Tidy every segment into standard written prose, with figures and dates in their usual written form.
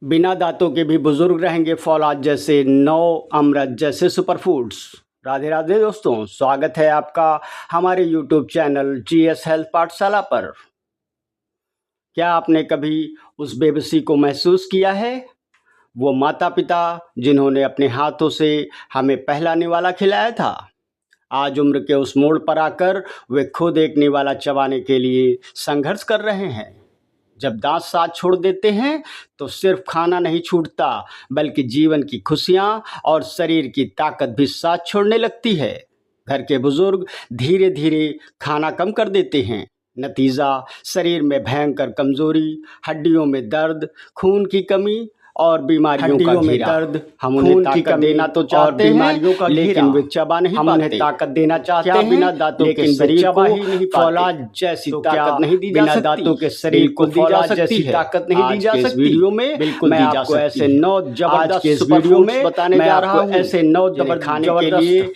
बिना दांतों के भी बुजुर्ग रहेंगे फौलाद जैसे, 9 अमृत जैसे सुपर फूड्स। राधे राधे दोस्तों, स्वागत है आपका हमारे यूट्यूब चैनल जीएस हेल्थ पाठशाला पर। क्या आपने कभी उस बेबसी को महसूस किया है? वो माता पिता जिन्होंने अपने हाथों से हमें पहला निवाला खिलाया था, आज उम्र के उस मोड़ पर आकर वे खुद एक निवाला चबाने के लिए संघर्ष कर रहे हैं। जब दांत साथ छोड़ देते हैं तो सिर्फ खाना नहीं छूटता, बल्कि जीवन की खुशियां और शरीर की ताकत भी साथ छोड़ने लगती है। घर के बुजुर्ग धीरे धीरे खाना कम कर देते हैं। नतीजा शरीर में भयंकर कमजोरी, हड्डियों में दर्द, खून की कमी और बीमारियों का घेरा। हम उन्हें ताकत देना तो चाहते हैं, लेकिन वे चबा नहीं पाते। हम उन्हें ताकत देना चाहते हैं बिना दांतों के शरीर को फौलाद जैसी ताकत नहीं दी जा सकती। बिना दांतों के शरीर को फौलाद जैसी ताकत नहीं दी जा सकती। इस वीडियो में बिल्कुल मैं आपको ऐसे 9 जबरदस्त वीडियो में बताने जा रहा हूं, ऐसे 9 जबरदस्त खाने के लिए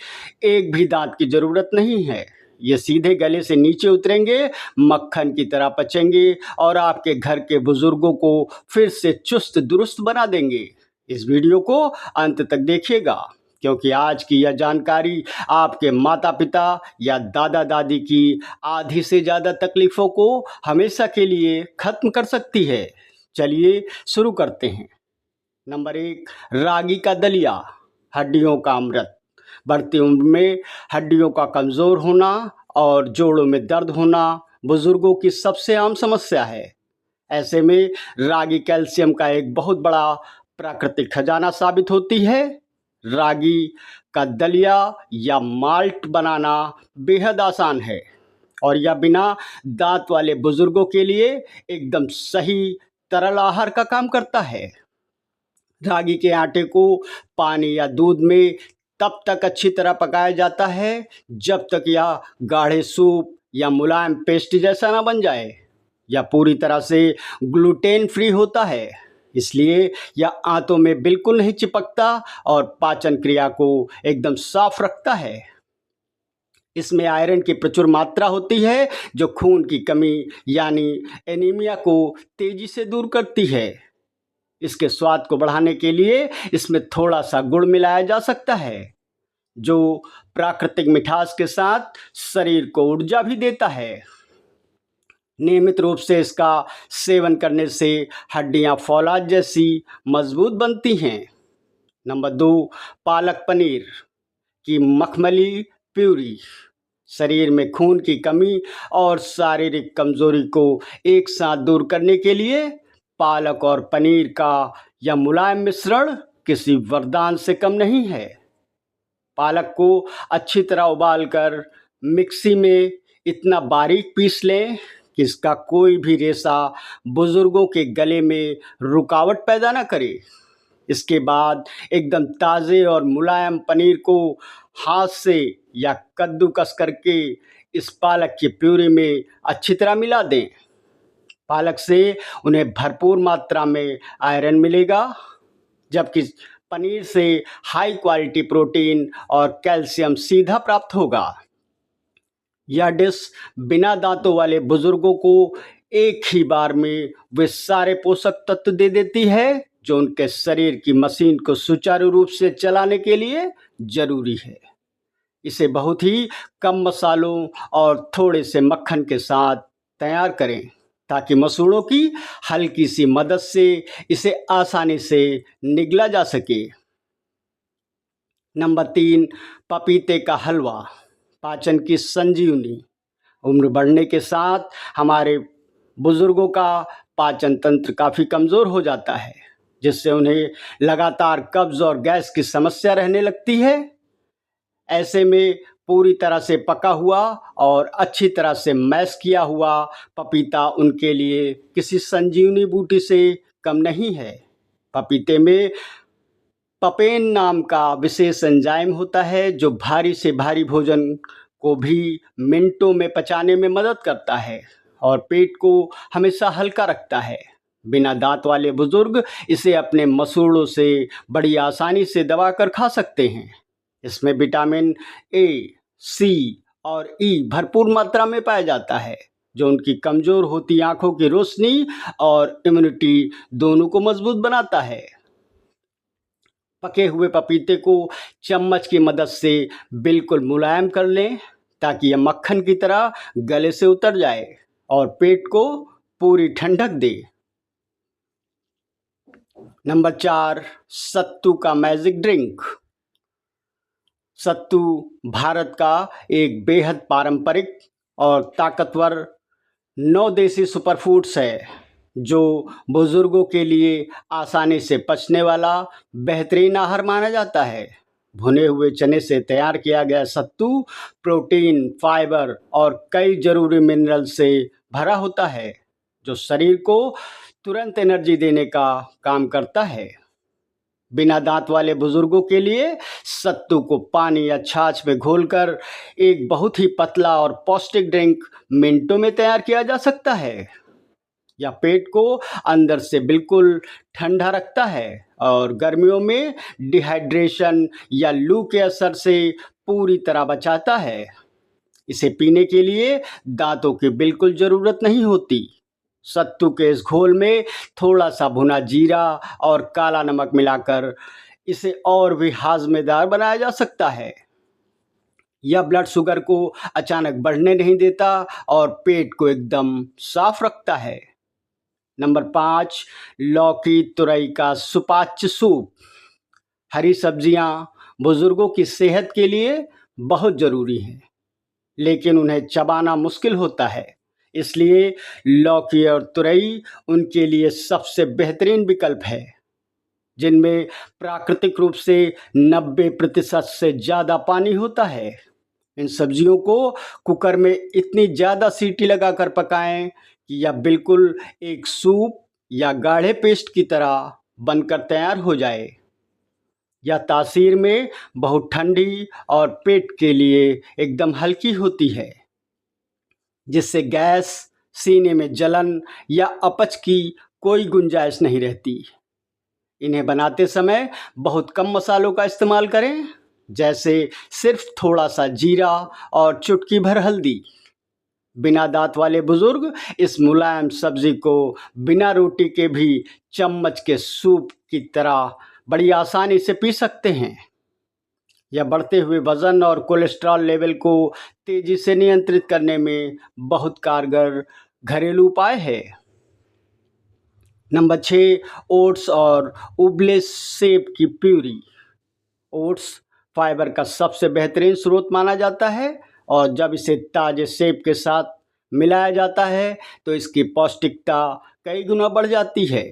एक भी दांत की जरूरत नहीं है। ये सीधे गले से नीचे उतरेंगे, मक्खन की तरह पचेंगे और आपके घर के बुजुर्गों को फिर से चुस्त दुरुस्त बना देंगे। इस वीडियो को अंत तक देखिएगा, क्योंकि आज की यह जानकारी आपके माता पिता या दादा दादी की आधी से ज़्यादा तकलीफ़ों को हमेशा के लिए ख़त्म कर सकती है। चलिए शुरू करते हैं। नंबर 1, रागी का दलिया, हड्डियों का अमृत। बढ़ती उम्र में हड्डियों का कमज़ोर होना और जोड़ों में दर्द होना बुजुर्गों की सबसे आम समस्या है। ऐसे में रागी कैल्शियम का एक बहुत बड़ा प्राकृतिक खजाना साबित होती है। रागी का दलिया या माल्ट बनाना बेहद आसान है और यह बिना दांत वाले बुजुर्गों के लिए एकदम सही तरल आहार का काम करता है। रागी के आटे को पानी या दूध में तब तक अच्छी तरह पकाया जाता है जब तक यह गाढ़े सूप या मुलायम पेस्ट जैसा ना बन जाए। यह पूरी तरह से ग्लूटेन फ्री होता है, इसलिए यह आंतों में बिल्कुल नहीं चिपकता और पाचन क्रिया को एकदम साफ रखता है। इसमें आयरन की प्रचुर मात्रा होती है, जो खून की कमी यानी एनीमिया को तेजी से दूर करती है। इसके स्वाद को बढ़ाने के लिए इसमें थोड़ा सा गुड़ मिलाया जा सकता है, जो प्राकृतिक मिठास के साथ शरीर को ऊर्जा भी देता है। नियमित रूप से इसका सेवन करने से हड्डियां फौलाद जैसी मजबूत बनती हैं। नंबर 2, पालक पनीर की मखमली प्यूरी। शरीर में खून की कमी और शारीरिक कमजोरी को एक साथ दूर करने के लिए पालक और पनीर का यह मुलायम मिश्रण किसी वरदान से कम नहीं है। पालक को अच्छी तरह उबालकर मिक्सी में इतना बारीक पीस लें कि इसका कोई भी रेशा बुजुर्गों के गले में रुकावट पैदा न करे। इसके बाद एकदम ताज़े और मुलायम पनीर को हाथ से या कद्दूकस करके इस पालक की प्यूरी में अच्छी तरह मिला दें। पालक से उन्हें भरपूर मात्रा में आयरन मिलेगा, जबकि पनीर से हाई क्वालिटी प्रोटीन और कैल्शियम सीधा प्राप्त होगा। यह डिश बिना दांतों वाले बुजुर्गों को एक ही बार में वे सारे पोषक तत्व दे देती है जो उनके शरीर की मशीन को सुचारू रूप से चलाने के लिए जरूरी है। इसे बहुत ही कम मसालों और थोड़े से मक्खन के साथ तैयार करें, ताकि मसूड़ों की हल्की सी मदद से इसे आसानी से निगला जा सके। नंबर 3, पपीते का हलवा, पाचन की संजीवनी। उम्र बढ़ने के साथ हमारे बुजुर्गों का पाचन तंत्र काफ़ी कमज़ोर हो जाता है, जिससे उन्हें लगातार कब्ज़ और गैस की समस्या रहने लगती है। ऐसे में पूरी तरह से पका हुआ और अच्छी तरह से मैश किया हुआ पपीता उनके लिए किसी संजीवनी बूटी से कम नहीं है। पपीते में पपेन नाम का विशेष एंजाइम होता है, जो भारी से भारी भोजन को भी मिनटों में पचाने में मदद करता है और पेट को हमेशा हल्का रखता है। बिना दांत वाले बुजुर्ग इसे अपने मसूड़ों से बड़ी आसानी से दबाकर खा सकते हैं। इसमें विटामिन ए, सी और ई भरपूर मात्रा में पाया जाता है, जो उनकी कमज़ोर होती आँखों की रोशनी और इम्यूनिटी दोनों को मजबूत बनाता है। पके हुए पपीते को चम्मच की मदद से बिल्कुल मुलायम कर लें ताकि यह मक्खन की तरह गले से उतर जाए और पेट को पूरी ठंडक दे। नंबर 4, सत्तू का मैजिक ड्रिंक। सत्तू भारत का एक बेहद पारंपरिक और ताकतवर 9 देसी सुपरफूड्स है जो बुजुर्गों के लिए आसानी से पचने वाला बेहतरीन आहार माना जाता है। भुने हुए चने से तैयार किया गया सत्तू प्रोटीन, फाइबर और कई जरूरी मिनरल से भरा होता है जो शरीर को तुरंत एनर्जी देने का काम करता है। बिना दांत वाले बुजुर्गों के लिए सत्तू को पानी या छाछ में घोलकर एक बहुत ही पतला और पौष्टिक ड्रिंक मिनटों में तैयार किया जा सकता है। यह पेट को अंदर से बिल्कुल ठंडा रखता है और गर्मियों में डिहाइड्रेशन या लू के असर से पूरी तरह बचाता है। इसे पीने के लिए दांतों की बिल्कुल ज़रूरत नहीं होती। सत्तू के इस घोल में थोड़ा सा भुना जीरा और काला नमक मिलाकर इसे और भी हाजमेदार बनाया जा सकता है। यह ब्लड शुगर को अचानक बढ़ने नहीं देता और पेट को एकदम साफ रखता है। नंबर 5, लौकी तुरई का सुपाच्य सूप। हरी सब्जियां बुजुर्गों की सेहत के लिए बहुत ज़रूरी हैं, लेकिन उन्हें चबाना मुश्किल होता है। इसलिए लौकी और तुरई उनके लिए सबसे बेहतरीन विकल्प है, जिनमें प्राकृतिक रूप से 90% से ज़्यादा पानी होता है। इन सब्जियों को कुकर में इतनी ज़्यादा सीटी लगाकर पकाएं कि यह बिल्कुल एक सूप या गाढ़े पेस्ट की तरह बनकर तैयार हो जाए। यह तासीर में बहुत ठंडी और पेट के लिए एकदम हल्की होती है, जिससे गैस, सीने में जलन या अपच की कोई गुंजाइश नहीं रहती। इन्हें बनाते समय बहुत कम मसालों का इस्तेमाल करें, जैसे सिर्फ थोड़ा सा जीरा और चुटकी भर हल्दी। बिना दांत वाले बुजुर्ग इस मुलायम सब्जी को बिना रोटी के भी चम्मच के सूप की तरह बड़ी आसानी से पी सकते हैं। यह बढ़ते हुए वज़न और कोलेस्ट्रॉल लेवल को तेज़ी से नियंत्रित करने में बहुत कारगर घरेलू उपाय है। नंबर 6, ओट्स और उबले सेब की प्यूरी। ओट्स फाइबर का सबसे बेहतरीन स्रोत माना जाता है और जब इसे ताज़े सेब के साथ मिलाया जाता है तो इसकी पौष्टिकता कई गुना बढ़ जाती है।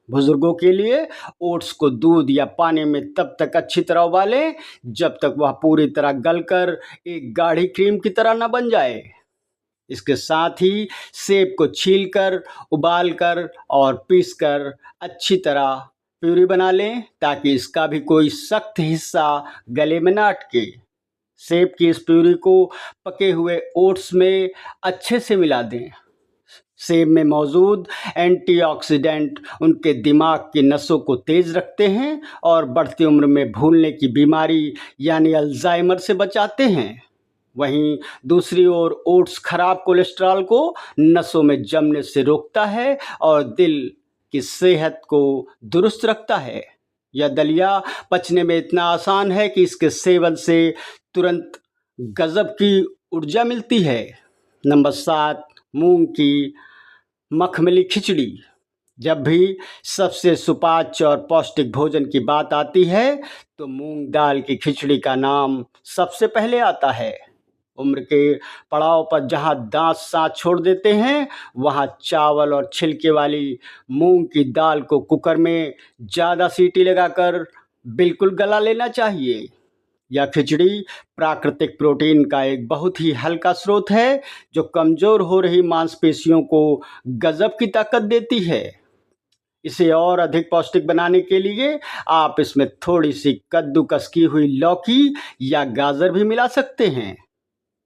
बुजुर्गों के लिए ओट्स को दूध या पानी में तब तक अच्छी तरह उबालें जब तक वह पूरी तरह गलकर एक गाढ़ी क्रीम की तरह न बन जाए। इसके साथ ही सेब को छीलकर, उबालकर और पीसकर अच्छी तरह प्यूरी बना लें ताकि इसका भी कोई सख्त हिस्सा गले में न अटके। सेब की इस प्यूरी को पके हुए ओट्स में अच्छे से मिला दें। सेब में मौजूद एंटीऑक्सीडेंट उनके दिमाग की नसों को तेज रखते हैं और बढ़ती उम्र में भूलने की बीमारी यानी अल्जाइमर से बचाते हैं। वहीं दूसरी ओर ओट्स खराब कोलेस्ट्रॉल को नसों में जमने से रोकता है और दिल की सेहत को दुरुस्त रखता है। यह दलिया पचने में इतना आसान है कि इसके सेवन से तुरंत गजब की ऊर्जा मिलती है। नंबर 7, मूंग की मखमली खिचड़ी। जब भी सबसे सुपाच्य और पौष्टिक भोजन की बात आती है तो मूंग दाल की खिचड़ी का नाम सबसे पहले आता है। उम्र के पड़ाव पर जहाँ दांत साथ छोड़ देते हैं, वहाँ चावल और छिलके वाली मूंग की दाल को कुकर में ज़्यादा सीटी लगाकर बिल्कुल गला लेना चाहिए। यह खिचड़ी प्राकृतिक प्रोटीन का एक बहुत ही हल्का स्रोत है जो कमज़ोर हो रही मांसपेशियों को गजब की ताकत देती है। इसे और अधिक पौष्टिक बनाने के लिए आप इसमें थोड़ी सी कद्दूकस की हुई लौकी या गाजर भी मिला सकते हैं।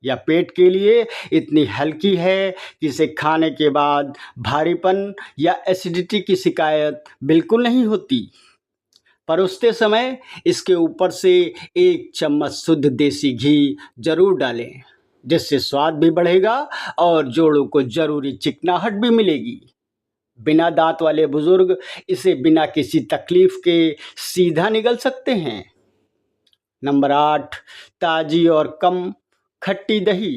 यह पेट के लिए इतनी हल्की है कि इसे खाने के बाद भारीपन या एसिडिटी की शिकायत बिल्कुल नहीं होती। परोसते समय इसके ऊपर से 1 चम्मच शुद्ध देसी घी जरूर डालें। जिससे स्वाद भी बढ़ेगा और जोड़ों को जरूरी चिकनाहट भी मिलेगी। बिना दांत वाले बुजुर्ग इसे बिना किसी तकलीफ के सीधा निगल सकते हैं। नंबर 8, ताजी और कम खट्टी दही।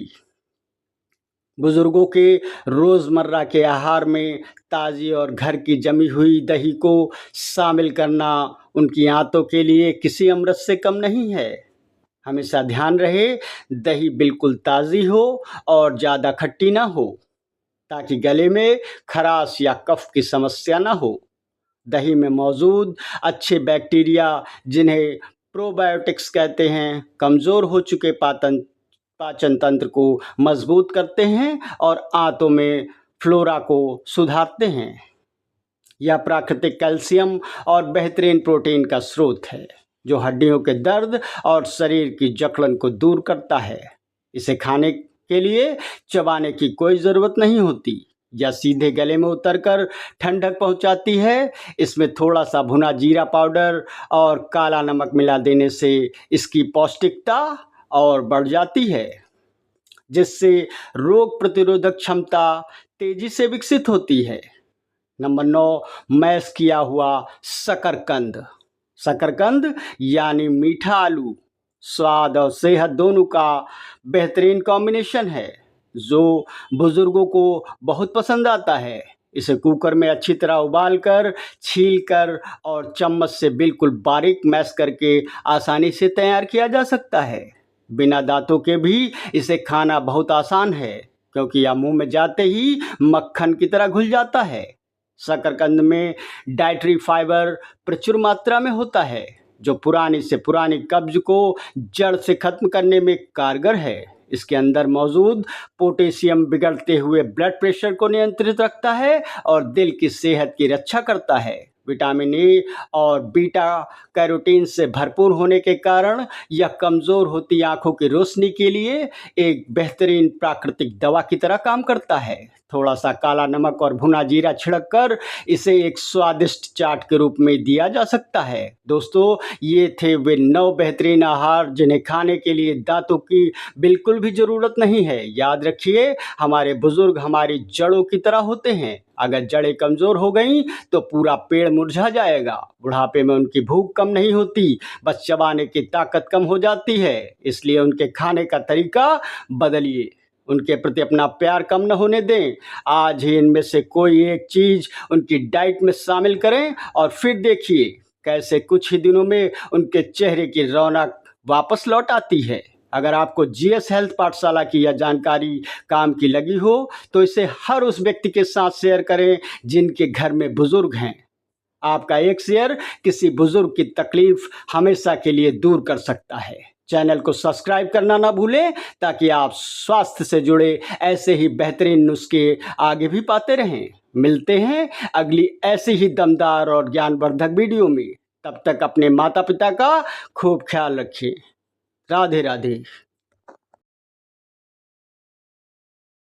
बुजुर्गों के रोज़मर्रा के आहार में ताज़ी और घर की जमी हुई दही को शामिल करना उनकी आंतों के लिए किसी अमृत से कम नहीं है। हमेशा ध्यान रहे दही बिल्कुल ताज़ी हो और ज़्यादा खट्टी ना हो, ताकि गले में खराश या कफ की समस्या ना हो। दही में मौजूद अच्छे बैक्टीरिया, जिन्हें प्रोबायोटिक्स कहते हैं, कमज़ोर हो चुके पाचन तंत्र को मजबूत करते हैं और आंतों में फ्लोरा को सुधारते हैं। यह प्राकृतिक कैल्शियम और बेहतरीन प्रोटीन का स्रोत है, जो हड्डियों के दर्द और शरीर की जकड़न को दूर करता है। इसे खाने के लिए चबाने की कोई ज़रूरत नहीं होती या सीधे गले में उतरकर ठंडक पहुंचाती है। इसमें थोड़ा सा भुना जीरा पाउडर और काला नमक मिला देने से इसकी पौष्टिकता और बढ़ जाती है, जिससे रोग प्रतिरोधक क्षमता तेजी से विकसित होती है। नंबर 9, मैश किया हुआ शकरकंद। शकरकंद यानी मीठा आलू स्वाद और सेहत दोनों का बेहतरीन कॉम्बिनेशन है, जो बुजुर्गों को बहुत पसंद आता है। इसे कुकर में अच्छी तरह उबालकर, छीलकर और चम्मच से बिल्कुल बारीक मैश करके आसानी से तैयार किया जा सकता है। बिना दांतों के भी इसे खाना बहुत आसान है, क्योंकि यह मुंह में जाते ही मक्खन की तरह घुल जाता है। शकरकंद में डाइटरी फाइबर प्रचुर मात्रा में होता है, जो पुरानी से पुरानी कब्ज को जड़ से खत्म करने में कारगर है। इसके अंदर मौजूद पोटेशियम बिगड़ते हुए ब्लड प्रेशर को नियंत्रित रखता है और दिल की सेहत की रक्षा करता है। विटामिन ए और बीटा कैरोटीन से भरपूर होने के कारण यह कमज़ोर होती आंखों की रोशनी के लिए एक बेहतरीन प्राकृतिक दवा की तरह काम करता है। थोड़ा सा काला नमक और भुना जीरा छिड़क कर इसे एक स्वादिष्ट चाट के रूप में दिया जा सकता है। दोस्तों, ये थे वे 9 बेहतरीन आहार जिन्हें खाने के लिए दांतों की बिल्कुल भी ज़रूरत नहीं है। याद रखिए, हमारे बुजुर्ग हमारी जड़ों की तरह होते हैं। अगर जड़ें कमज़ोर हो गईं तो पूरा पेड़ मुरझा जाएगा। बुढ़ापे में उनकी भूख कम नहीं होती, बस चबाने की ताकत कम हो जाती है। इसलिए उनके खाने का तरीका बदलिए, उनके प्रति अपना प्यार कम न होने दें। आज ही इनमें से कोई एक चीज़ उनकी डाइट में शामिल करें और फिर देखिए कैसे कुछ ही दिनों में उनके चेहरे की रौनक वापस लौट आती है। अगर आपको जीएस हेल्थ पाठशाला की यह जानकारी काम की लगी हो तो इसे हर उस व्यक्ति के साथ शेयर करें जिनके घर में बुजुर्ग हैं। आपका एक शेयर किसी बुजुर्ग की तकलीफ हमेशा के लिए दूर कर सकता है। चैनल को सब्सक्राइब करना ना भूलें, ताकि आप स्वास्थ्य से जुड़े ऐसे ही बेहतरीन नुस्खे आगे भी पाते रहें। मिलते हैं अगली ऐसी ही दमदार और ज्ञानवर्धक वीडियो में। तब तक अपने माता पिता का खूब ख्याल रखें। राधे राधे।